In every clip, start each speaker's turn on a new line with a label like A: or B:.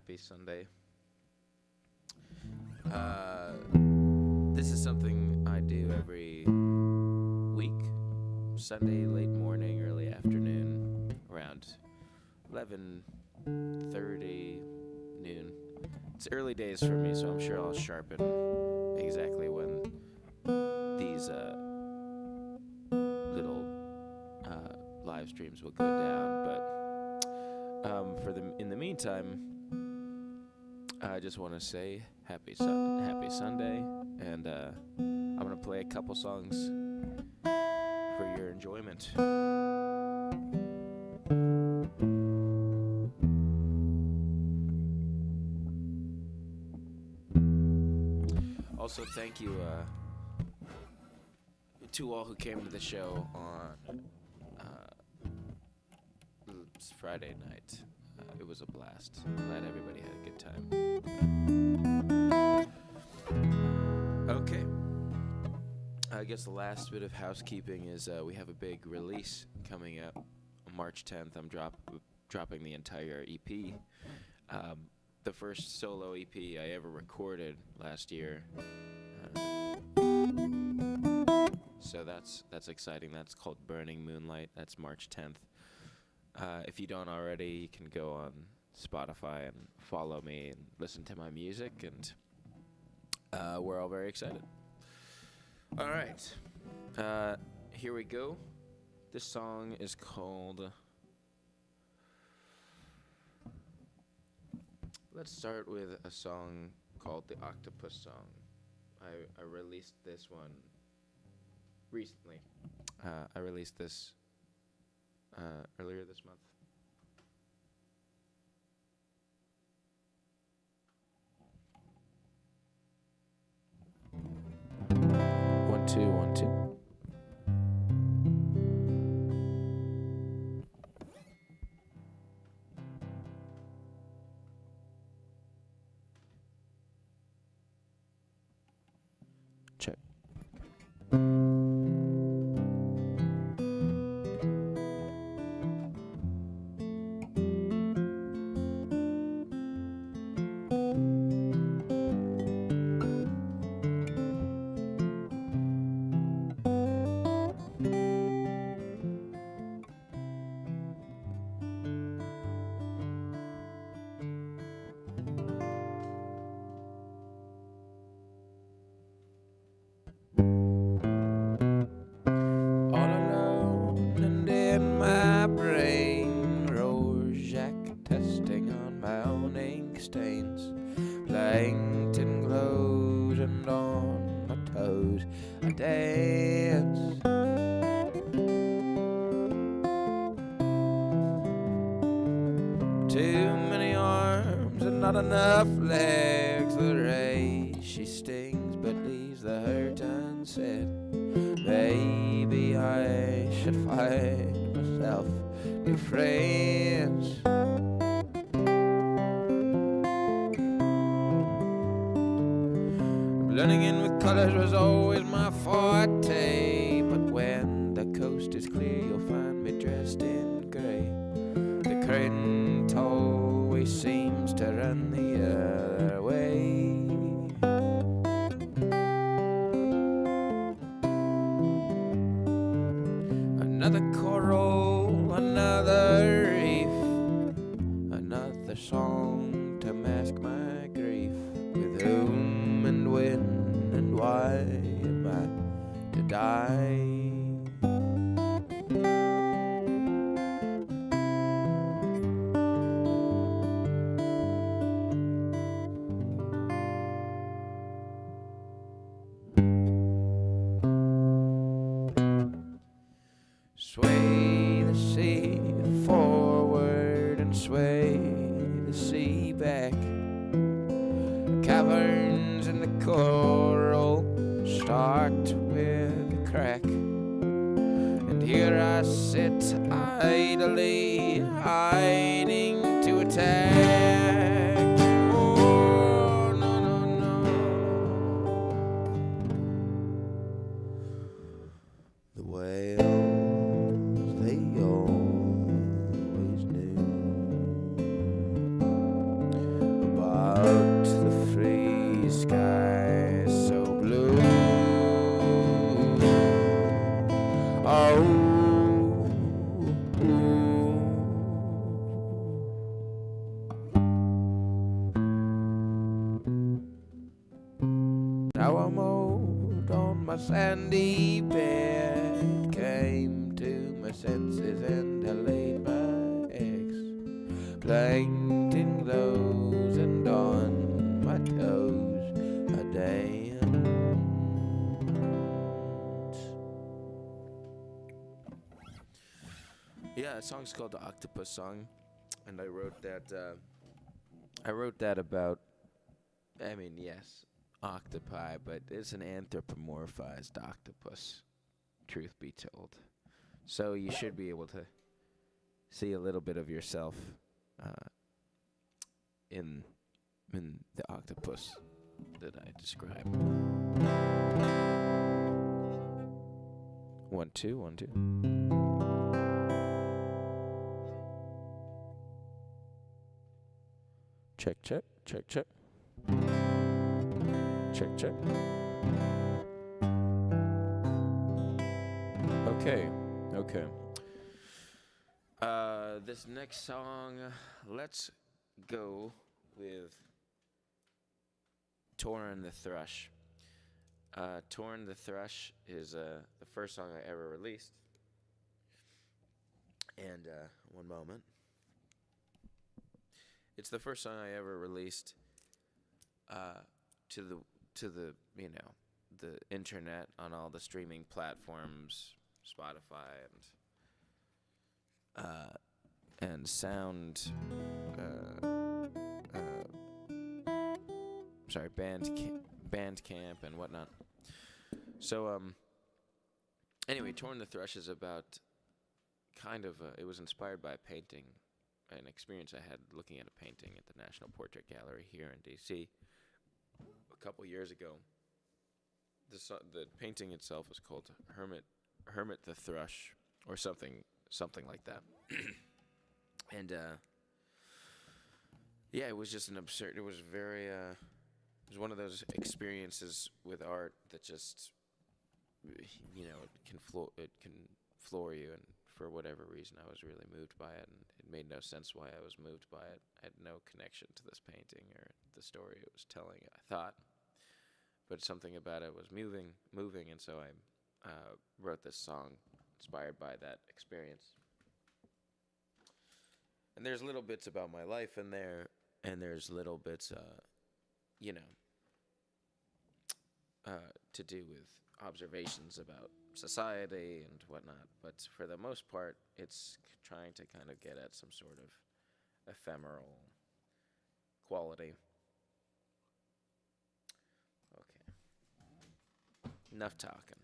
A: happy Sunday. This is something I do every week. Sunday, late morning, early afternoon, around 11:30 noon. It's early days for me, so I'm sure I'll sharpen exactly when these little live streams will go down. But in the meantime, I just want to say happy Sunday, and I'm gonna play a couple songs for your enjoyment. Also, thank you to all who came to the show on Friday night. It was a blast. Glad everybody had a good time. Okay. I guess the last bit of housekeeping is we have a big release coming up on March 10th. I'm dropping the entire EP. The first solo EP I ever recorded last year. So that's exciting. That's called Burning Moonlight. That's March 10th. If you don't already, you can go on Spotify and follow me and listen to my music, and we're all very excited. All right. Here we go. This song is called... Let's start with a song called The Octopus Song. I released this one recently. I released this earlier this month. One, two, one, two. Check. Plankton glows and on my toes I dance. Too many arms and not enough legs. The ray she stings but leaves the hurt unsaid. Maybe I should find myself new friends. Blending in with colors was always my forte, but when the coast is clear, you'll find me dressed in gray. The current always seems to run the other way. Another coral, another reef, another song to mask my grief. With whom and when and why am I to die? Sway the sea forward and sway the sea back. Caverns in the coral start with a crack, and here I sit idly hiding to attack. Oh, no, no, no. The whales, they always knew mold on my sandy bed. Came to my senses and I laid my eggs, planting those and on my toes a dance. Yeah, that song's called the Octopus Song, and I wrote that about, I mean, yes, octopi, but it's an anthropomorphized octopus, truth be told. So you should be able to see a little bit of yourself in the octopus that I described. 1 2 1 2. Check, check, check, check. Check, check. Okay. This next song, let's go with Torn the Thrush. Torn the Thrush is the first song I ever released. And one moment. It's the first song I ever released to the the internet on all the streaming platforms, Spotify and Sound. Bandcamp and whatnot. So anyway, Torn the Thrush is about it was inspired by a painting, an experience I had looking at a painting at the National Portrait Gallery here in D.C. a couple years ago. The painting itself is called Hermit the Thrush, or something like that. And yeah, it was just an absurd. It was very. It was one of those experiences with art that just, it can floor you, and for whatever reason, I was really moved by it, and it made no sense why I was moved by it. I had no connection to this painting or the story it was telling, I thought, but something about it was moving, and so I wrote this song inspired by that experience. And there's little bits about my life in there, and there's little bits, to do with observations about society and whatnot, but for the most part, it's trying to kind of get at some sort of ephemeral quality. Okay. Enough talking.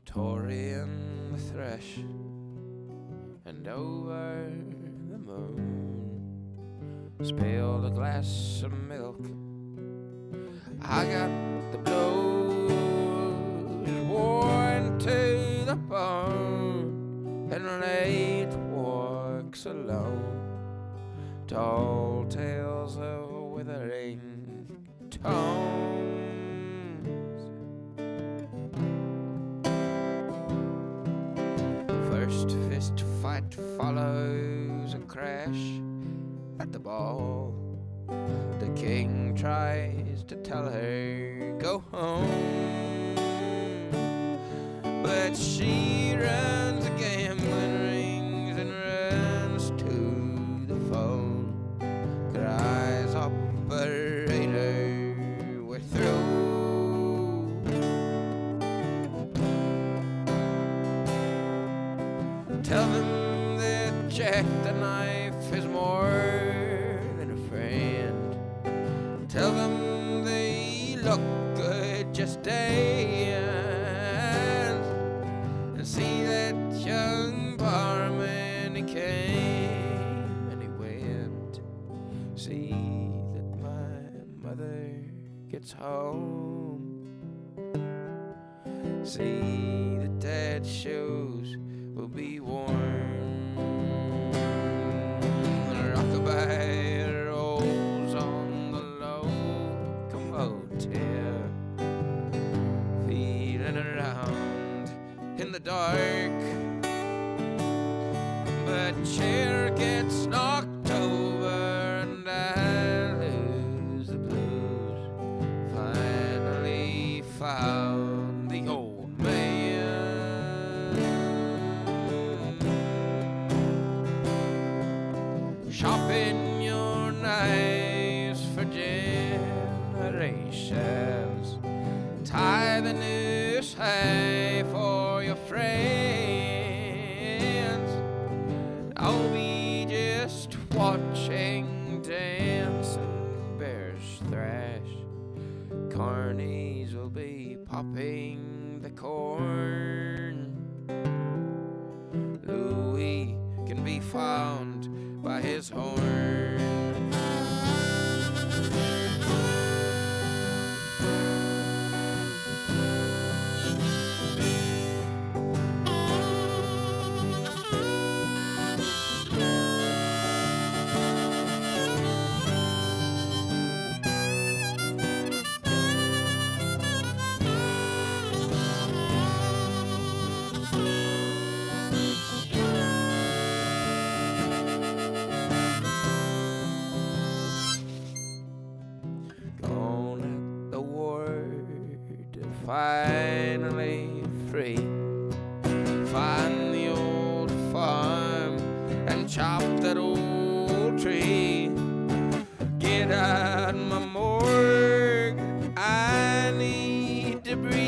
A: Tory and the thrush, and over the moon, spilled a glass of milk. I got the blows worn to the bone, and late walks alone, tall tales of withering tones. First fist fight follows a crash at the ball. The king tries to tell her, go home, but she runs a gambling rings and runs to the phone. Cries, operator, we're through. Tell them that Jack the Knife is more than a friend. Tell them they look good, just dance. See that young barman, he came and he went. See that my mother gets home. See that dad's shoes will be worn. The rockabye rolls on the locomotive, feeling around in the dark. The chair gets knocked over and I lose the blues. Finally found the old man, shopping your knives for generations. Tie the noose high for your friends. I'll be just watching dancing bears thrash. Carnies will be popping the corn. Louis can be found by his horn. Finally free, find the old farm and chop that old tree. Get out my morgue, I need to breathe.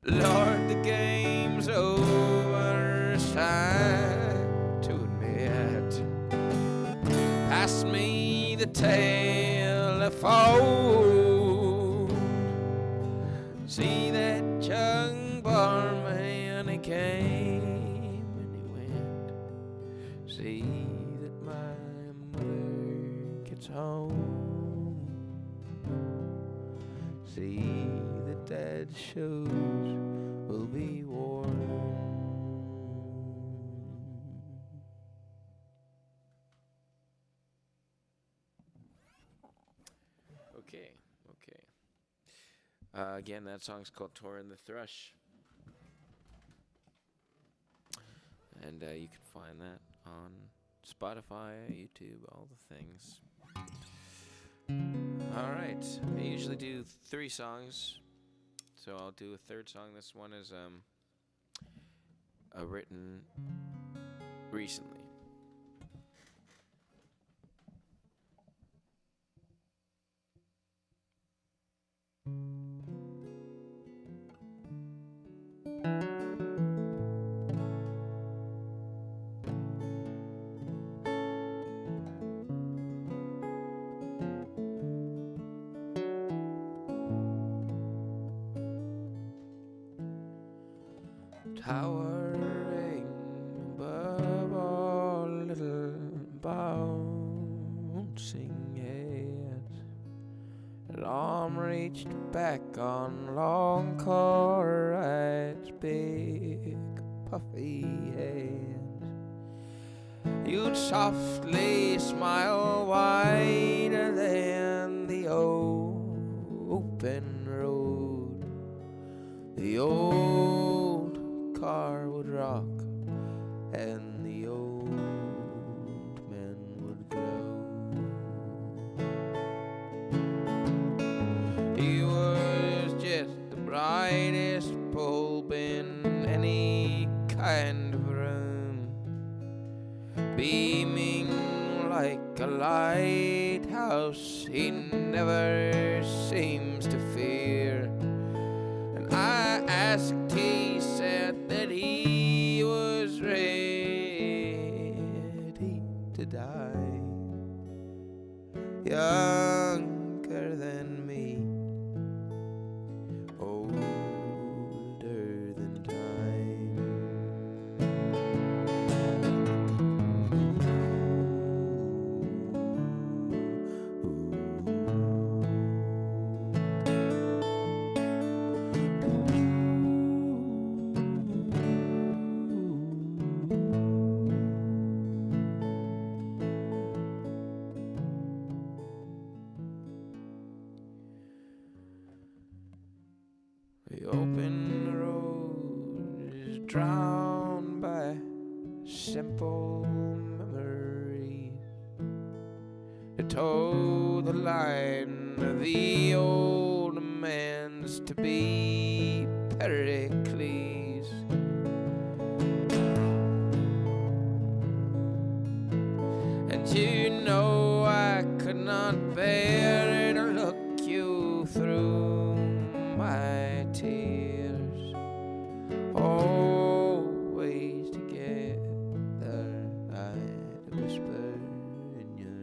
A: Lord, the game's over, it's time to admit. Pass me the telephone. See that young barman, he came and he went. See that my mother gets home. See that dad's shoes will be worn. Okay. Again, that song's called Torrin the Thrush. And you can find that on Spotify, YouTube, all the things. Alright, I usually do 3 songs, so I'll do a third song. This one is written recently. Towering above all little bouncing heads, an arm reached back on long Corride's big puffy hands. You'd softly smile wider than the open road. The old car would rock and the old men would glow. He was just the brightest bulb in any kind of room, beaming like a lighthouse he never seems to fear. And I asked, he said that he was ready to die. younger than me, older than time. The open road is drowned by simple memories. To toe the line of the old man's to be Pericles. And you know I could not bear to look you through my tears. Always together I'd whisper in your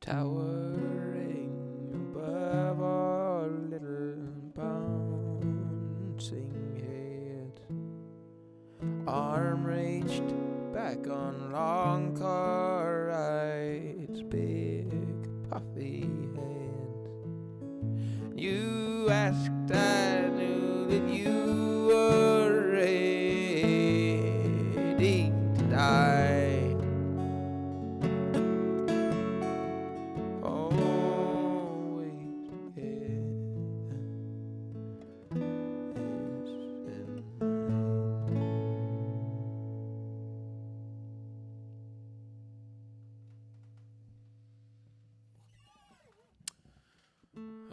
A: towering above our little bouncing head, arm reached back on long car rides, big puffy hands. You asked, I knew that you were ready to die.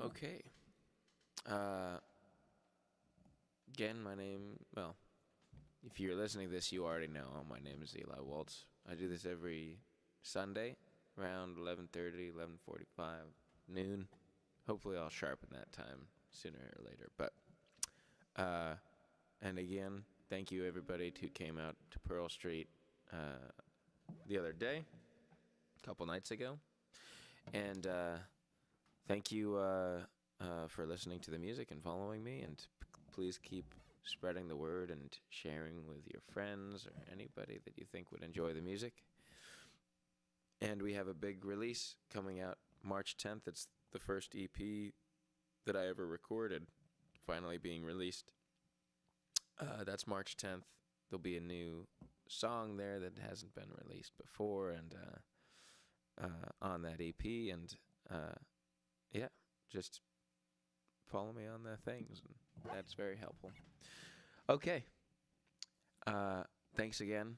A: Okay. Again, my name, well, if you're listening to this, you already know. My name is Eli Waltz. I do this every Sunday around 11:30, 11:45, noon. Hopefully I'll sharpen that time sooner or later. But, and again, thank you everybody who came out to Pearl Street the other day, a couple nights ago. And thank you for listening to the music and following me, and please keep spreading the word and sharing with your friends or anybody that you think would enjoy the music. And we have a big release coming out March 10th. It's the first EP that I ever recorded, finally being released. That's March 10th. There'll be a new song there that hasn't been released before, and on that EP, and yeah, just follow me on the things, and that's very helpful. Okay. Thanks again.